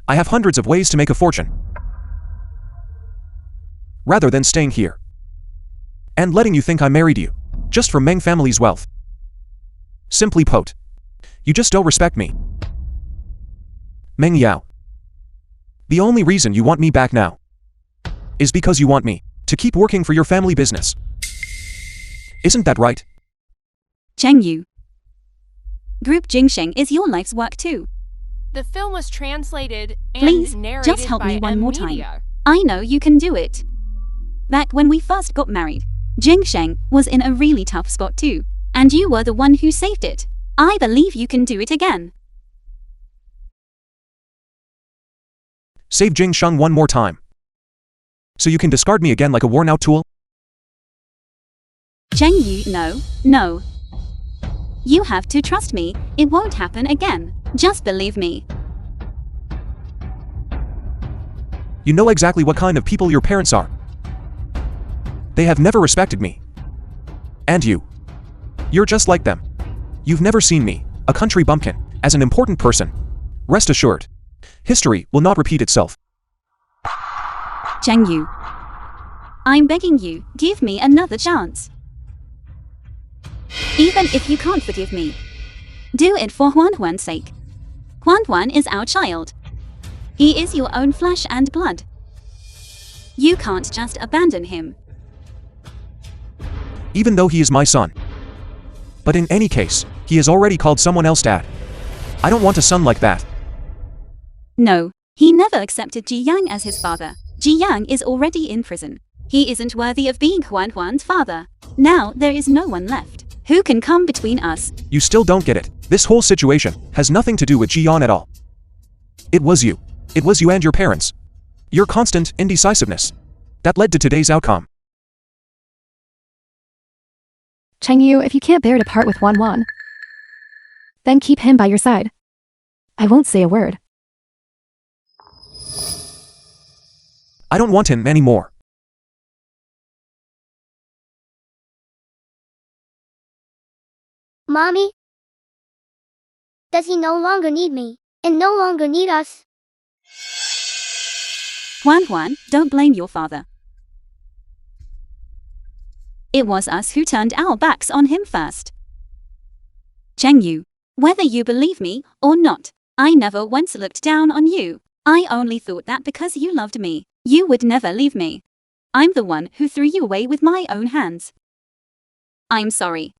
I have hundreds of ways to make a fortune. Rather than staying here and letting you think I married you just for Meng family's wealth. Simply put, you just don't respect me. Meng Yao, the only reason you want me back now is because you want me to keep working for your family business. Isn't that right? Cheng Yu. Group Jingsheng is your life's work too. The film was translated and Please, narrated just help by me one M more time. Media. I know you can do it. Back when we first got married, Jingsheng was in a really tough spot too, and you were the one who saved it. I believe you can do it again. Save Jingsheng one more time, so you can discard me again like a worn-out tool? Cheng Yu, no. You have to trust me, it won't happen again. Just believe me. You know exactly what kind of people your parents are. They have never respected me. And you're just like them. You've never seen me, a country bumpkin, as an important person. Rest assured, history will not repeat itself. Cheng Yu, I'm begging you, give me another chance. Even if you can't forgive me, do it for Huan's sake. Huan is our child. He is your own flesh and blood. You can't just abandon him. Even though he is my son. But in any case, he has already called someone else dad. I don't want a son like that. No, he never accepted Ji Yang as his father. Ji Yang is already in prison. He isn't worthy of being Huan's father. Now there is no one left who can come between us. You still don't get it. This whole situation has nothing to do with Jian at all. It was you. It was you and your parents. Your constant indecisiveness that led to today's outcome. Cheng Yu, if you can't bear to part with Huan, then keep him by your side. I won't say a word. I don't want him anymore. Mommy? Does he no longer need me, and no longer need us? Huan, don't blame your father. It was us who turned our backs on him first. Cheng Yu, whether you believe me or not, I never once looked down on you. I only thought that because you loved me, you would never leave me. I'm the one who threw you away with my own hands. I'm sorry.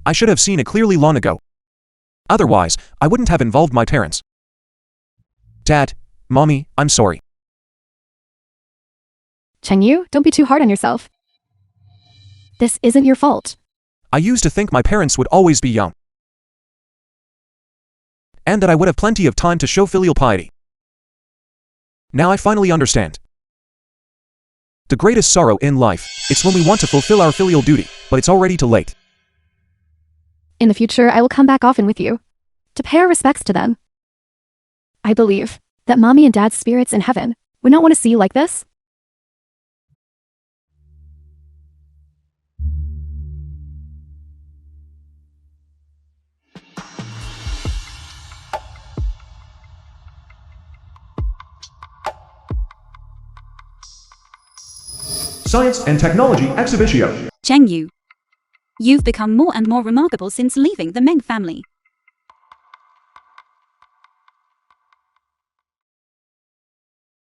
I should have seen it clearly long ago. Otherwise, I wouldn't have involved my parents. Dad, Mommy, I'm sorry. Cheng Yu, don't be too hard on yourself. This isn't your fault. I used to think my parents would always be young. And that I would have plenty of time to show filial piety. Now I finally understand. The greatest sorrow in life is when we want to fulfill our filial duty, but it's already too late. In the future, I will come back often with you to pay our respects to them. I believe that Mommy and Dad's spirits in heaven would not want to see you like this. Science and Technology Exhibitio. Cheng Yu, you've become more and more remarkable since leaving the Meng family.